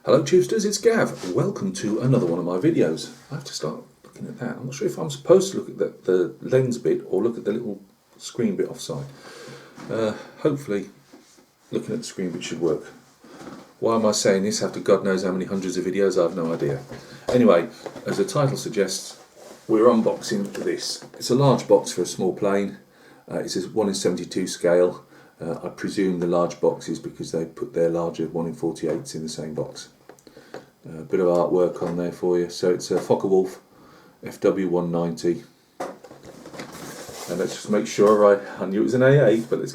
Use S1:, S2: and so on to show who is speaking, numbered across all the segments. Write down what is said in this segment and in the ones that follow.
S1: Hello Tubesters, it's Gav. Welcome to another one of my videos. I have to start looking at that. I'm not sure if I'm supposed to look at the lens bit or look at the little screen bit offside. Hopefully looking at the screen bit should work. Why am I saying this after God knows how many hundreds of videos? I have no idea. Anyway, as the title suggests, we're unboxing this. It's a large box for a small plane. It's a 1:72 scale. I presume the large boxes because they put their larger 1:48s in the same box. A bit of artwork on there for you. So it's a Focke-Wulf FW190. And let's just make sure I knew it was an A8, but let's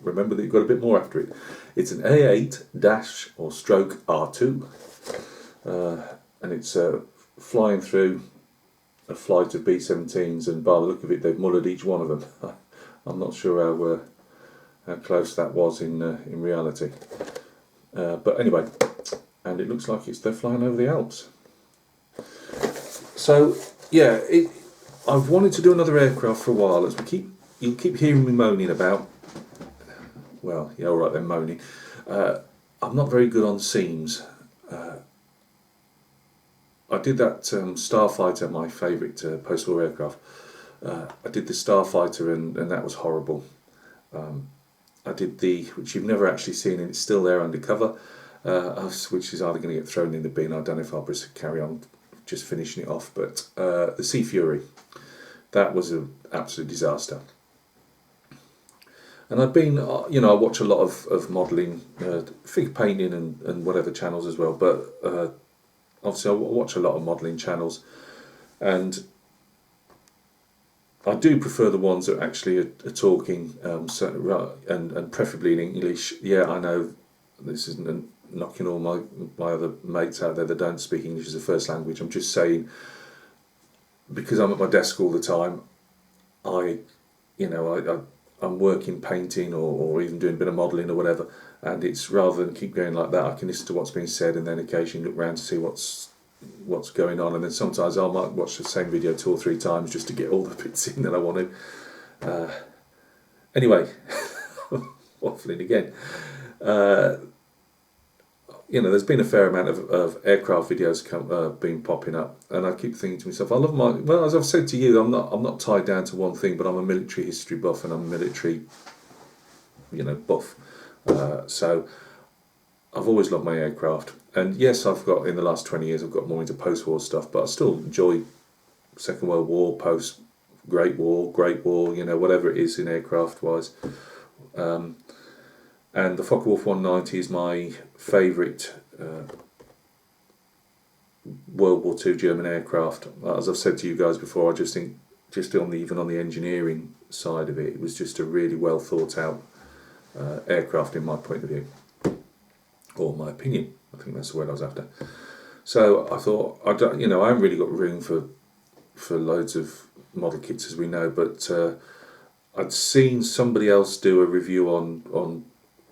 S1: remember that you've got a bit more after it. It's an A8-R2. And it's flying through a flight of B-17s, and by the look of it, they've mullered each one of them. I'm not sure how close that was in reality. But anyway, and it looks like they're flying over the Alps. So yeah, I've wanted to do another aircraft for a while. As you'll keep hearing me moaning about. Well, yeah, all right then, moaning. I'm not very good on seams. I did that Starfighter, my favourite post-war aircraft. I did the Starfighter, and that was horrible. I did which you've never actually seen, and it's still there undercover, which is either going to get thrown in the bin. I don't know if I'll just carry on just finishing it off, but the Sea Fury, that was an absolute disaster. And I've been, I watch a lot of modelling, fig painting and whatever channels as well, but obviously I watch a lot of modelling channels, and I do prefer the ones that actually are talking, and preferably in English. Yeah, I know this isn't knocking all my other mates out there that don't speak English as a first language. I'm just saying, because I'm at my desk all the time, I'm working, painting, or even doing a bit of modelling or whatever, and it's rather than keep going like that, I can listen to what's being said and then occasionally look around to see what's going on, and then sometimes I might watch the same video 2 or 3 times just to get all the bits in that I want to. Anyway, waffling again. There's been a fair amount of aircraft videos been popping up, and I keep thinking to myself, I love as I've said to you, I'm not tied down to one thing, but I'm a military history buff and I'm a military, buff. So I've always loved my aircraft, and yes, in the last 20 years I've got more into post-war stuff, but I still enjoy Second World War, Great War, whatever it is in aircraft wise. And the Focke-Wulf 190 is my favourite World War II German aircraft. As I've said to you guys before, I just think, even on the engineering side of it, it was just a really well thought out aircraft in my point of view, or my opinion. I think that's the word I was after. So I thought, I haven't really got room for loads of model kits, as we know, but I'd seen somebody else do a review on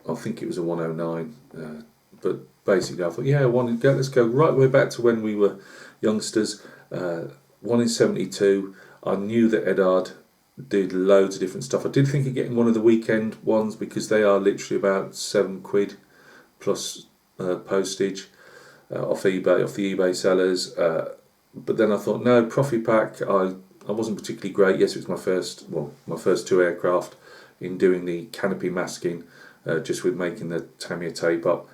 S1: I think it was a 109, but basically I thought, yeah, let's go right way back to when we were youngsters. 1:72. I knew that Eduard did loads of different stuff. I did think of getting one of the weekend ones because they are literally about £7 plus postage off eBay, off the eBay sellers. But then I thought, no, profi pack. I wasn't particularly great. Yes, it was my first 2 aircraft in doing the canopy masking. Just with making the Tamiya tape up.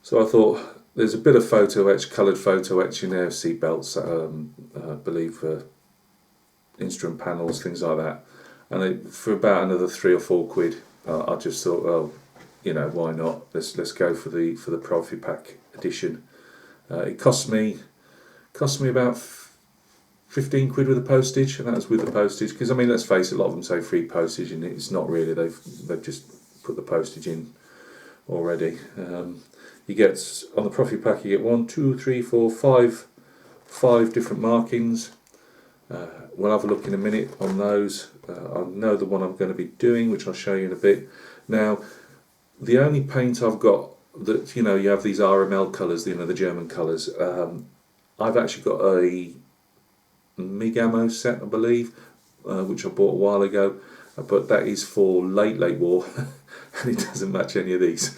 S1: So I thought, there's a bit of coloured photo etch in there, seat belts, I believe, instrument panels, things like that. And for about another £3 or £4, I just thought, why not? Let's go for the profi pack edition. It cost me about £15 with the postage, and that was with the postage. Because let's face it, a lot of them say free postage, and it's not really. They've just put the postage in already. You get, on the profi pack, you get 1, 2, 3, 4, 5 different markings. We'll have a look in a minute on those. I know the one I'm going to be doing, which I'll show you in a bit. Now, the only paint I've got that, you have these RML colours, the German colours. I've actually got a MIG ammo set, I believe, which I bought a while ago. but that is for late war, and it doesn't match any of these.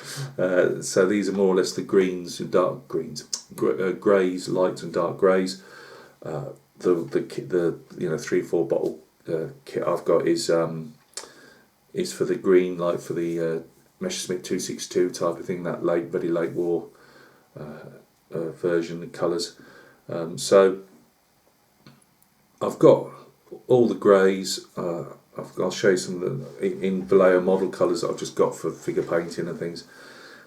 S1: So these are more or less the greens and dark greens, greys, light and dark greys. The 3-4 bottle kit I've got is for the green, like for the Messerschmitt 262 type of thing, that very late war version of colours. So I've got all the greys. I'll show you some of the in Vallejo model colours that I've just got for figure painting and things.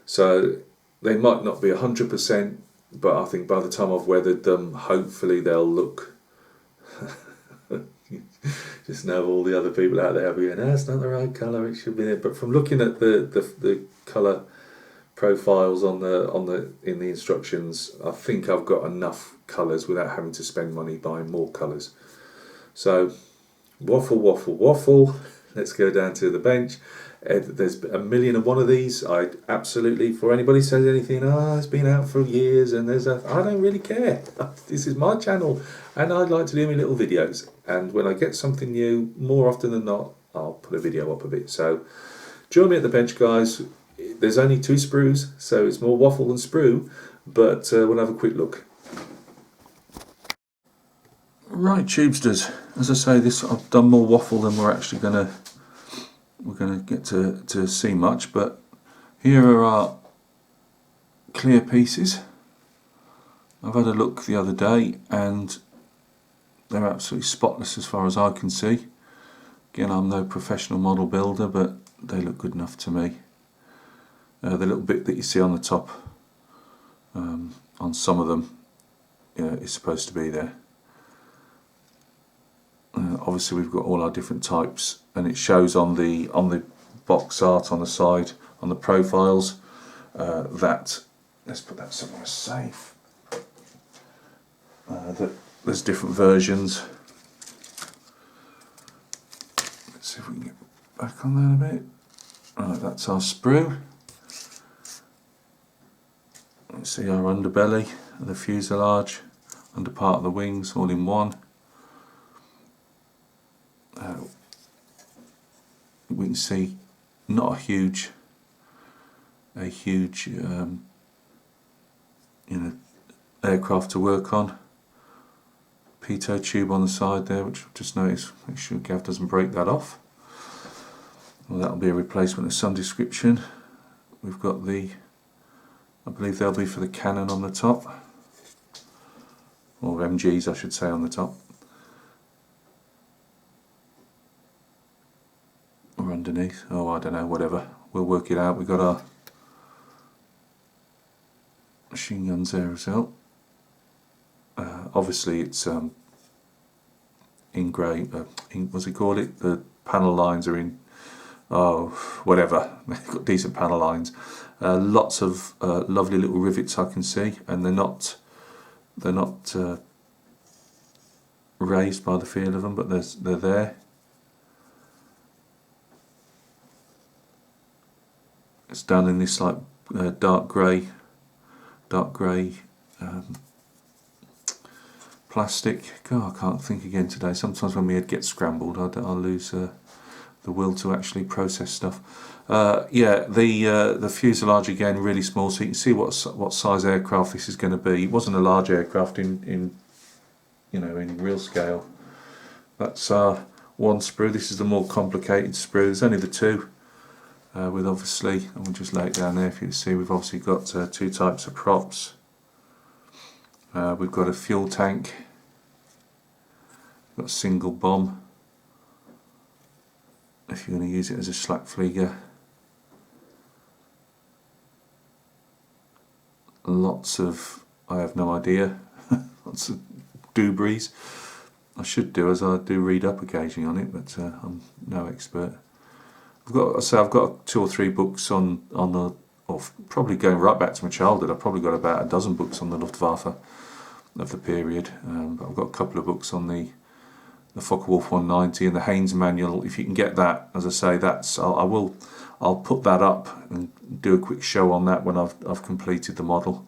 S1: So they might not be 100%, but I think by the time I've weathered them, hopefully they'll look. Just know all the other people out there being, it's not the right colour, it should be there. But from looking at the colour profiles in the instructions, I think I've got enough colours without having to spend money buying more colours. So waffle, let's go down to the bench. There's a million and one of these. I absolutely, for anybody says anything, it's been out for years and I don't really care. This is my channel and I'd like to do my little videos, and when I get something new, more often than not, I'll put a video up of it. So join me at the bench, guys. There's only 2 sprues, so it's more waffle than sprue, but we'll have a quick look. Right, tubesters, as I say, I've done more waffle than we're actually gonna get to see much, but here are our clear pieces. I've had a look the other day and they're absolutely spotless as far as I can see. Again, I'm no professional model builder, but they look good enough to me. The little bit that you see on the top, on some of them, is supposed to be there. Obviously we've got all our different types, and it shows on the box art on the side, on the profiles, that, let's put that somewhere safe, that there's different versions. Let's see if we can get back on there a bit. Right, that's our sprue. Let's see our underbelly and the fuselage, under part of the wings, all in one. We can see not a huge aircraft to work on. Pitot tube on the side there, which I've just noticed. Make sure Gav doesn't break that off. Well, that'll be a replacement of some description. We've got I believe they'll be for the cannon on the top, or MGs I should say, on the top. Or underneath, I don't know, whatever, we'll work it out. We've got our machine guns there as well. Obviously it's in grey, what's it called, the panel lines are in, whatever, they've got decent panel lines. Lots of lovely little rivets I can see, and they're not raised by the feel of them, but they're there. It's done in this like dark grey plastic. God, I can't think again today. Sometimes when my head gets scrambled, I'll lose the will to actually process stuff. The fuselage again, really small, so you can see what size aircraft this is going to be. It wasn't a large aircraft in real scale. That's one sprue. This is the more complicated sprue. There's only the 2. With obviously, and we'll just lay it down there for you to see, we've obviously got 2 types of props. We've got a fuel tank, we've got a single bomb, if you're going to use it as a Schlagflieger. Lots of, I have no idea, lots of doobies. I should do, as I do read up occasionally on it, but I'm no expert. I've got 2 or 3 books on the, or probably going right back to my childhood. I've probably got about a dozen books on the Luftwaffe of the period. But I've got a couple of books on the Focke-Wulf 190 and the Haynes manual. If you can get that, as I say, I'll put that up and do a quick show on that when I've completed the model,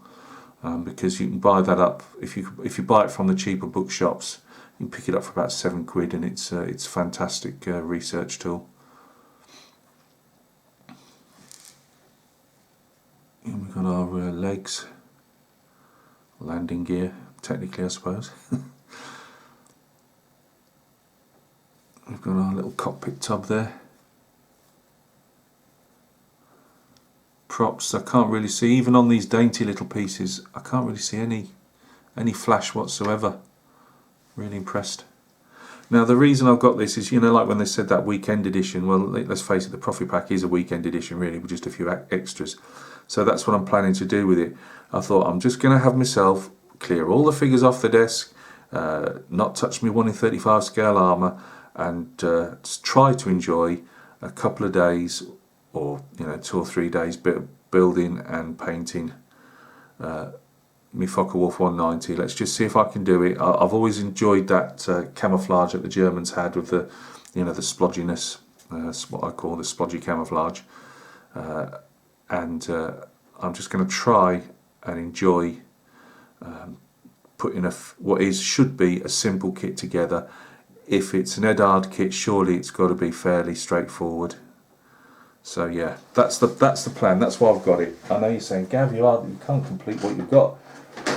S1: because you can buy that up if you buy it from the cheaper bookshops. You can pick it up for about £7, and it's a fantastic research tool. legs, landing gear, technically I suppose. We've got our little cockpit tub there. Props, I can't really see, even on these dainty little pieces, I can't really see any flash whatsoever. Really impressed. Now the reason I've got this is, you know, like when they said that weekend edition, well, let's face it, the Profi pack is a weekend edition really, with just a few extras. So that's what I'm planning to do with it. I thought I'm just going to have myself clear all the figures off the desk, not touch me 1 in 35 scale armour, and try to enjoy a couple of days, or 2 or 3 days building and painting my FW190. Let's just see if I can do it. I've always enjoyed that camouflage that the Germans had with the the splodginess. That's what I call the splodgy camouflage. And I'm just going to try and enjoy putting should be a simple kit together. If it's an Eduard kit, surely it's got to be fairly straightforward. So yeah, that's the plan. That's why I've got it. I know you're saying, Gav, you can't complete what you've got.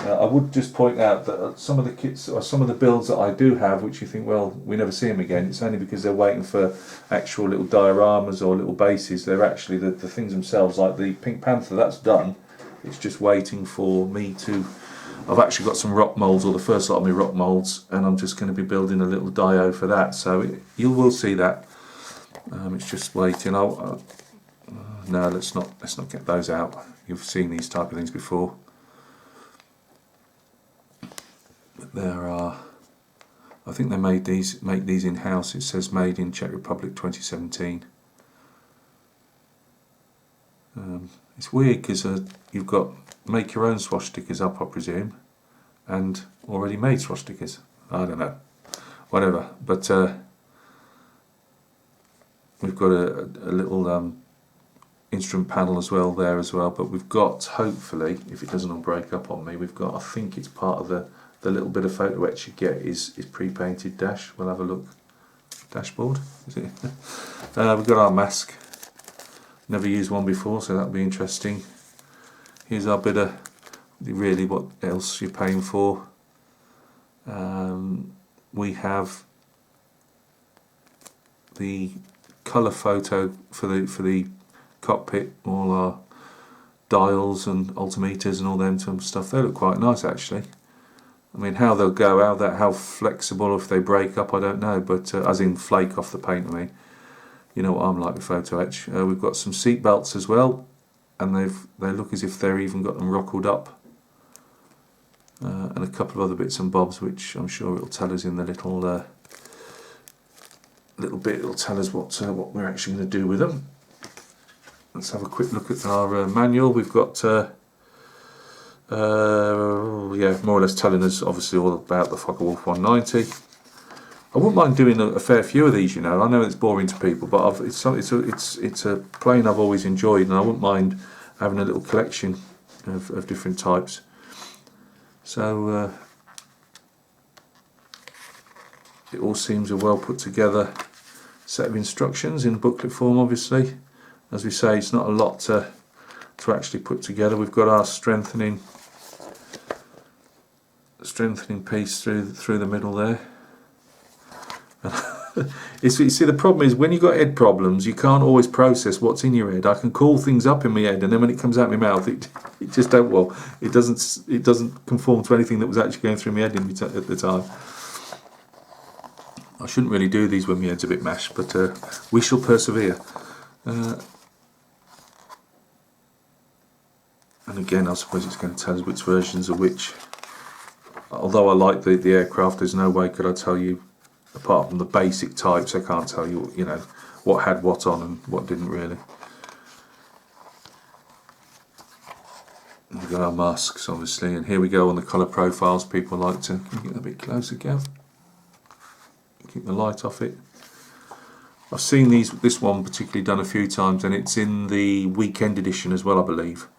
S1: I would just point out that some of the kits, or some of the builds that I do have, which you think, well, we never see them again, it's only because they're waiting for actual little dioramas or little bases. They're actually the things themselves, like the Pink Panther, that's done. It's just waiting for me to... I've actually got some rock moulds, or the first lot of my rock moulds, and I'm just going to be building a little dio for that. So you will see that. It's just waiting. No, let's not get those out. You've seen these type of things before. But there are, I think they make these in house. It says made in Czech Republic 2017. It's weird because you've got make your own swastikas up, I presume, and already made swastikas. I don't know, whatever. But we've got a little instrument panel as well there as well. But we've got, hopefully, if it doesn't all break up on me, we've got, I think it's part of the little bit of photo etch you get is pre-painted dash. We'll have a look. Dashboard, is it? We've got our mask. Never used one before, so that'll be interesting. Here's our bit of really what else you're paying for. We have the colour photo for the cockpit, all our dials and altimeters and all them stuff. They look quite nice actually. I mean, how they'll go, how flexible, if they break up, I don't know, but as in flake off the paint, I mean. You know what I'm like with photo etch. We've got some seat belts as well, and they look as if they're even got them rockled up, and a couple of other bits and bobs, which I'm sure it'll tell us in the little bit. It'll tell us what we're actually going to do with them. Let's have a quick look at our manual. We've got yeah, more or less telling us obviously all about the FW190. I wouldn't mind doing a fair few of these, you know. I know it's boring to people, but it's a plane I've always enjoyed, and I wouldn't mind having a little collection of different types. So it all seems a well put together set of instructions in booklet form. Obviously, as we say, it's not a lot to actually put together. We've got our strengthening piece through the middle there. You see, the problem is when you've got head problems, you can't always process what's in your head. I can call things up in my head, and then when it comes out my mouth, it just don't. Well, it doesn't conform to anything that was actually going through my head at the time. I shouldn't really do these when my head's a bit mashed, but we shall persevere. And again, I suppose it's going to tell us which versions are which. Although I like the aircraft, there's no way could I tell you. Apart from the basic types, I can't tell you, you know, what had what on and what didn't really. We've got our masks, obviously, and here we go on the colour profiles. People like to... Can you get a bit closer, Gav? Keep the light off it. I've seen this one particularly done a few times, and it's in the weekend edition as well, I believe.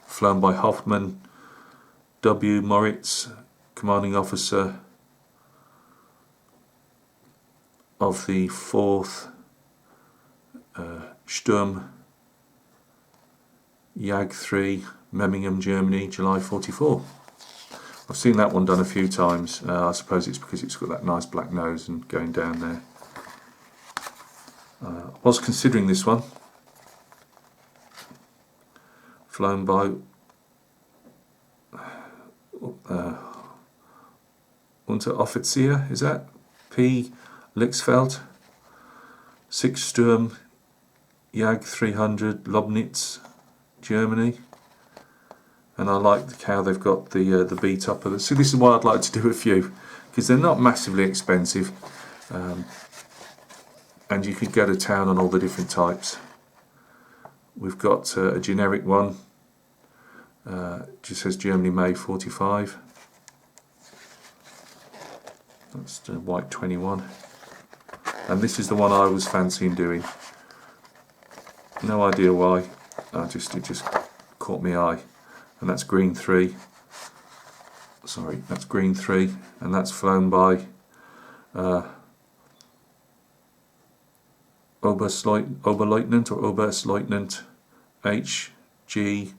S1: Flown by Hoffman W. Moritz, commanding officer of the 4th Sturm Jag 3 Memmingen, Germany, July 44. I've seen that one done a few times. I suppose it's because it's got that nice black nose and going down there. I was considering this one. Flown by Unteroffizier, is that? P. Lixfeld, 6 Sturm, Jag 300, Lobnitz, Germany. And I like how they've got the beat up of it. So this is why I'd like to do a few, because they're not massively expensive, and you can go to town on all the different types. We've got a generic one, just says Germany May 45. That's the white 21. And this is the one I was fancying doing. No idea why, it just caught my eye. And that's green 3. Sorry, that's green 3, and that's flown by Oberleutnant or Oberstleutnant H.G.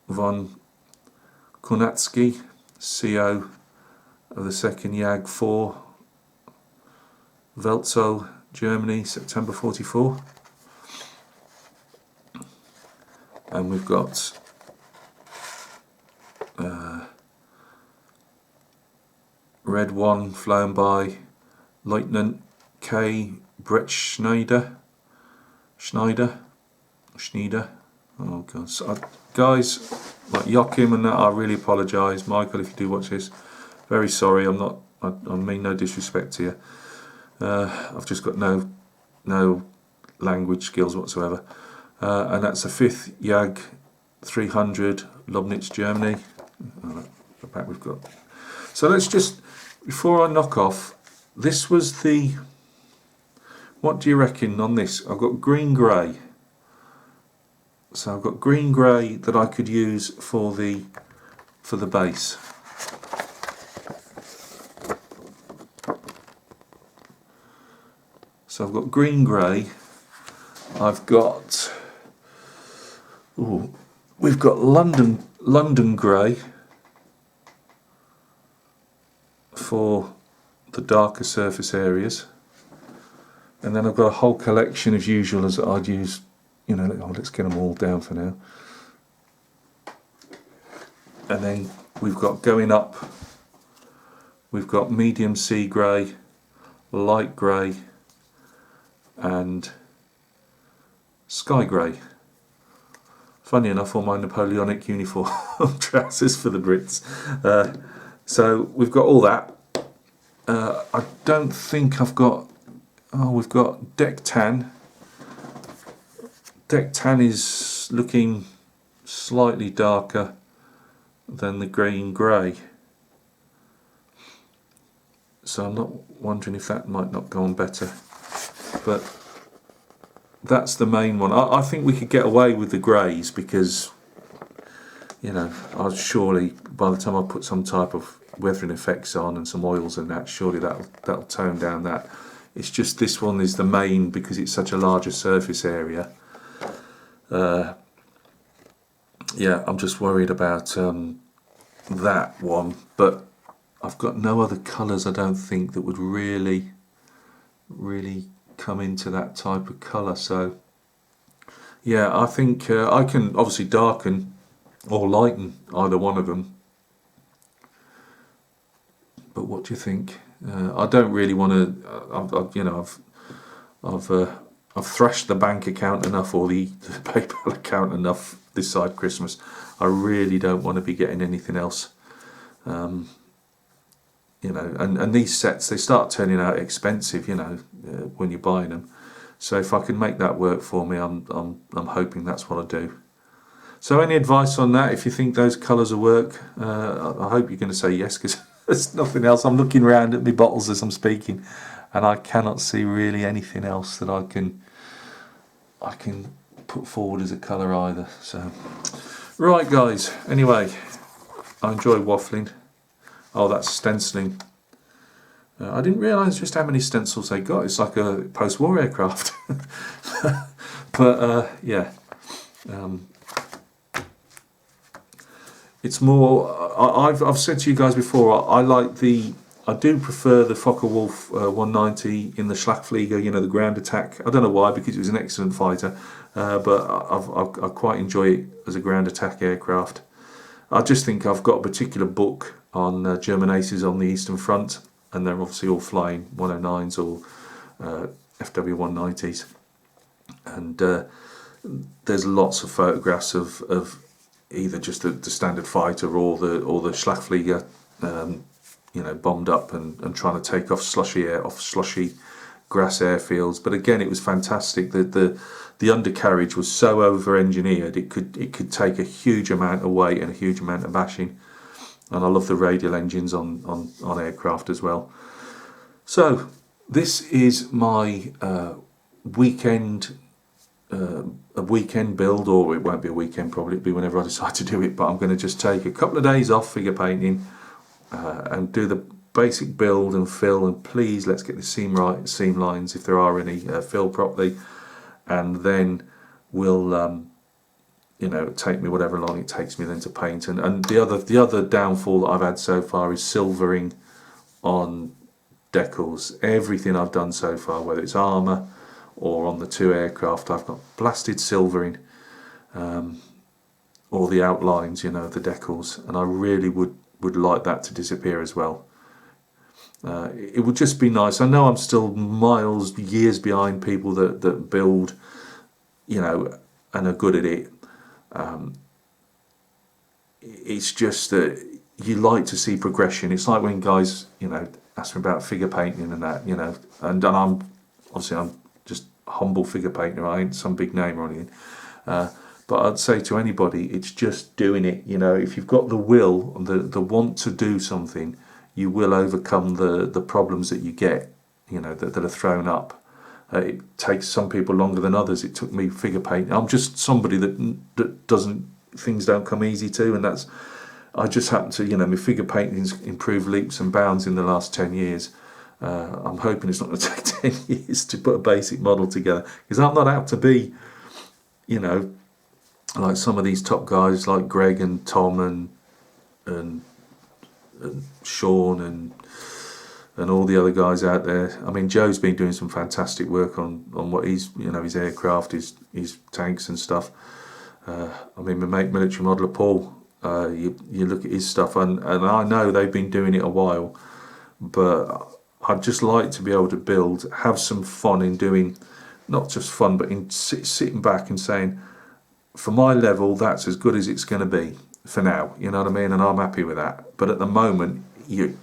S1: von Kunatsky, CO of the 2nd Jag 4, Welzow, Germany, September 44. And we've got red 1 flown by Lieutenant K. Brett Schneider. Oh god, so, guys like Joachim and that, I really apologise. Michael, if you do watch this, very sorry. I mean no disrespect to you. I've just got no language skills whatsoever. And that's a 5th Jag 300, Lobnitz, Germany. The back we've got. So let's just, before I knock off, this was the, what do you reckon on this? I've got green grey. So I've got green grey that I could use for the base. So I've got green grey. I've got, we've got London grey for the darker surface areas, and then I've got a whole collection as usual as I'd use, you know. Let's get them all down for now. And then we've got going up, we've got medium sea grey, light grey, and sky grey. Funny enough, all my Napoleonic uniform trousers for the Brits. So we've got all that. I don't think I've got, we've got deck tan. Deck tan is looking slightly darker than the green grey. So I'm not wondering if that might not go on better. But that's the main one. I think we could get away with the greys because, you know, I'll surely, by the time I put some type of weathering effects on and some oils and that, surely that'll tone down that. It's just this one is the main because it's such a larger surface area. Yeah, I'm just worried about that one, but I've got no other colours, I don't think, that would really come into that type of colour. So yeah, I think I can obviously darken or lighten either one of them. But what do you think? I don't really want to. I've thrashed the bank account enough, or the PayPal account enough this side Christmas. I really don't want to be getting anything else. You know, and these sets, they start turning out expensive, you know, when you're buying them. So if I can make that work for me, I'm hoping that's what I do. So any advice on that? If you think those colours will work, I hope you're going to say yes, because there's nothing else. I'm looking around at my bottles as I'm speaking, and I cannot see really anything else that I can put forward as a colour either. So, right guys, anyway, I enjoy waffling. Oh, that's stenciling. I didn't realise just how many stencils they got. It's like a post-war aircraft. But yeah, it's more. I've said to you guys before. I do prefer the Focke-Wulf 190 in the Schlagflieger. You know, the ground attack. I don't know why, because it was an excellent fighter, but I quite enjoy it as a ground attack aircraft. I just think I've got a particular book on German aces on the Eastern Front, and they're obviously all flying 109s or FW190s, and there's lots of photographs of either just the standard fighter or the Schlagflieger, bombed up and trying to take off slushy air off slushy grass airfields. But again, it was fantastic that the undercarriage was so over engineered, it could take a huge amount of weight and a huge amount of bashing. And I love the radial engines on aircraft as well. So this is my weekend a weekend build, or it won't be a weekend, probably it'll be whenever I decide to do it, but I'm going to just take a couple of days off figure painting and do the basic build and fill, and please let's get the seam lines, if there are any, fill properly, and then we'll take me whatever long it takes me then to paint. And the other downfall that I've had so far is silvering on decals. Everything I've done so far, whether it's armour or on the two aircraft, I've got blasted silvering, or the outlines, the decals, and I really would like that to disappear as well. It would just be nice. I know I'm still years behind people that build, and are good at it. It's just that you like to see progression. It's like when guys, ask me about figure painting and that, and I'm just a humble figure painter. I ain't some big name or anything. But I'd say to anybody, it's just doing it. If you've got the will and the want to do something, you will overcome the problems that you get, that are thrown up. It takes some people longer than others. It took me figure painting. I'm just somebody that things don't come easy to, and I just happen to, my figure painting's improved leaps and bounds in the last 10 years. I'm hoping it's not going to take 10 years to put a basic model together, because I'm not out to be, like some of these top guys like Greg and Tom and Sean and all the other guys out there. I mean, Joe's been doing some fantastic work on what he's, his aircraft, his tanks and stuff. I mean, my mate military modeller Paul, you look at his stuff, and I know they've been doing it a while, but I'd just like to be able to build, have some fun in doing, not just fun, but in sitting back and saying, for my level, that's as good as it's going to be for now. You know what I mean? And I'm happy with that. But at the moment, it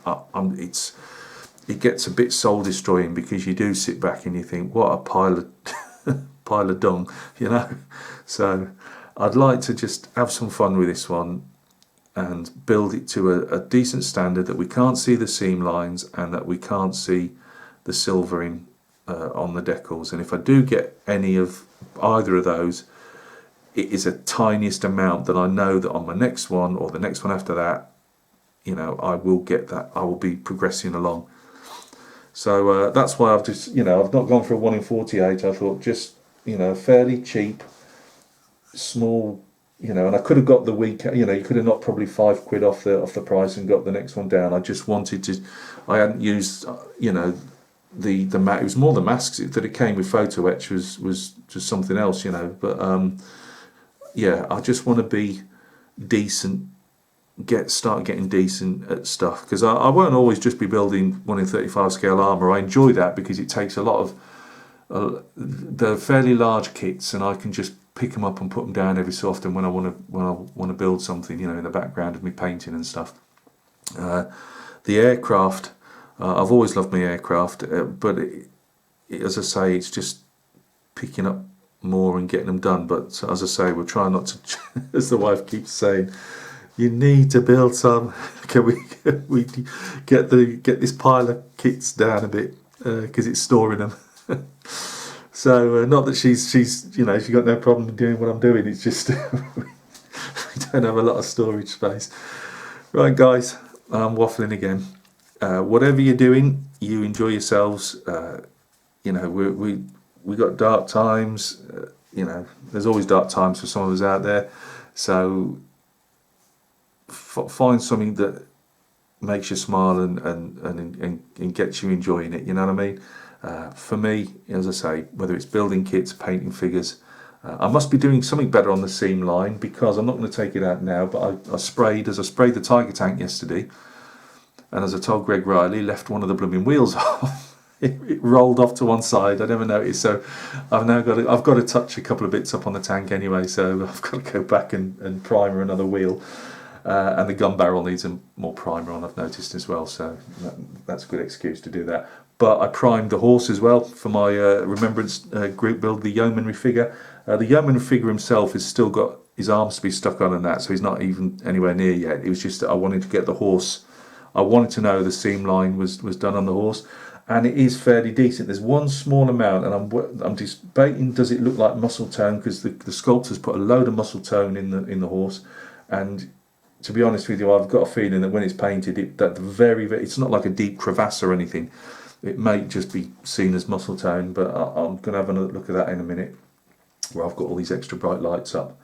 S1: gets a bit soul destroying, because you do sit back and you think, what a pile of dung, So I'd like to just have some fun with this one and build it to a decent standard that we can't see the seam lines and that we can't see the silvering on the decals. And if I do get any of either of those, it is a tiniest amount that I know that on my next one or the next one after that, I will get that. I will be progressing along. So that's why I've just, I've not gone for a 1 in 48. I thought just, fairly cheap, small, and I could have got the weekend, you could have knocked probably £5 off the price and got the next one down. I just wanted to, I hadn't used, the mat. It was more the masks that it came with. Photo etch was just something else, but yeah, I just want to be decent, start getting decent at stuff, because I won't always just be building 1 in 35 scale armour. I enjoy that because it takes a lot of the fairly large kits, and I can just pick them up and put them down every so often when I want to build something, in the background of me painting and stuff. The aircraft, I've always loved my aircraft, but as I say, it's just picking up more and getting them done. But as I say, we're trying not to, as the wife keeps saying, you need to build some. Can we get this pile of kits down a bit, because it's storing them. So not that she's she got no problem doing what I'm doing. It's just we don't have a lot of storage space. Right, guys, I'm waffling again. Whatever you're doing, you enjoy yourselves. We got dark times. There's always dark times for some of us out there. So find something that makes you smile and gets you enjoying it, you know what I mean? For me, as I say, whether it's building kits, painting figures, I must be doing something better on the seam line, because I'm not going to take it out now, but I sprayed the tiger tank yesterday, and as I told Greg Riley, left one of the blooming wheels off. It rolled off to one side. I never noticed, so I've got to touch a couple of bits up on the tank anyway, so I've got to go back and primer another wheel. And the gun barrel needs more primer on, I've noticed as well, so that's a good excuse to do that. But I primed the horse as well for my remembrance group build, the yeomanry figure. The yeomanry figure himself has still got his arms to be stuck on and that, so he's not even anywhere near yet. It was just that I wanted to get the horse, I wanted to know the seam line was done on the horse, and it is fairly decent. There's one small amount, and I'm debating, does it look like muscle tone, because the sculptor's put a load of muscle tone in the horse, and to be honest with you, I've got a feeling that when it's painted, it's not like a deep crevasse or anything. It may just be seen as muscle tone, but I'm going to have another look at that in a minute, where I've got all these extra bright lights up.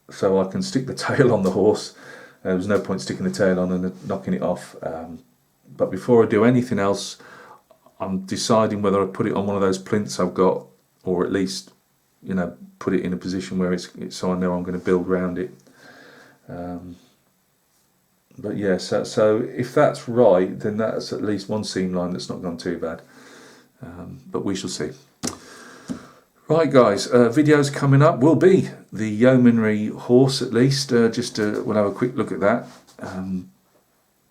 S1: So I can stick the tail on the horse. There's no point sticking the tail on and knocking it off. But before I do anything else, I'm deciding whether I put it on one of those plinths I've got, or at least, put it in a position where it's so I know I'm going to build around it. But yeah, so if that's right, then that's at least one seam line that's not gone too bad. But we shall see. Right, guys, videos coming up will be the yeomanry horse, at least. We'll have a quick look at that.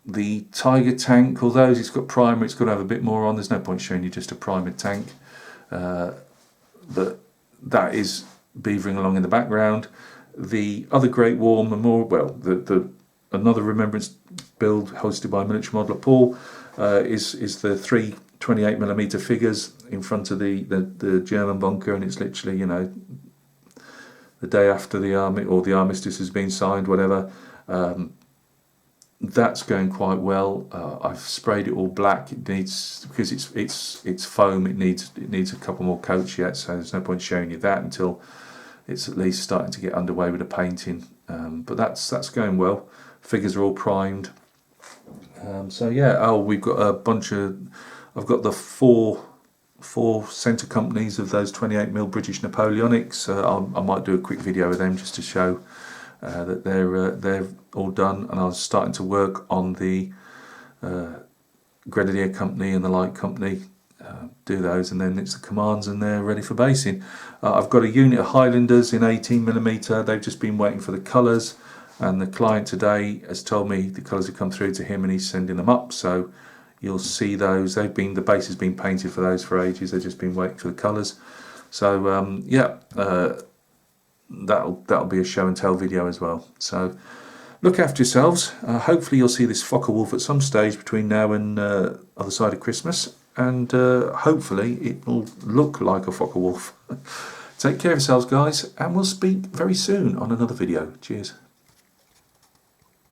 S1: The tiger tank, although it's got primer, it's got to have a bit more on. There's no point showing you just a primed tank. But that is beavering along in the background. The other Great War Memorial, another remembrance build hosted by Military Modeller Paul, is the 3 28mm figures in front of the German bunker, and it's literally, the day after the armistice has been signed, whatever. That's going quite well. I've sprayed it all black. It needs, because it's foam, it needs a couple more coats yet, so there's no point showing you that until it's at least starting to get underway with the painting. But that's going well. Figures are all primed. So yeah, we've got a bunch of, I've got the four centre companies of those 28mm British Napoleonics. I might do a quick video of them just to show that they're all done, and I was starting to work on the Grenadier Company and the Light Company, do those, and then it's the commands and they're ready for basing. I've got a unit of Highlanders in 18mm. They've just been waiting for the colours, and the client today has told me the colours have come through to him and he's sending them up, so you'll see those. The base has been painted for those for ages. They've just been waiting for the colours. So yeah, that'll be a show and tell video as well. So look after yourselves. Hopefully you'll see this Fokker Wolf at some stage between now and other side of Christmas, and hopefully it will look like a Fokker Wolf. Take care of yourselves, guys, and we'll speak very soon on another video. Cheers.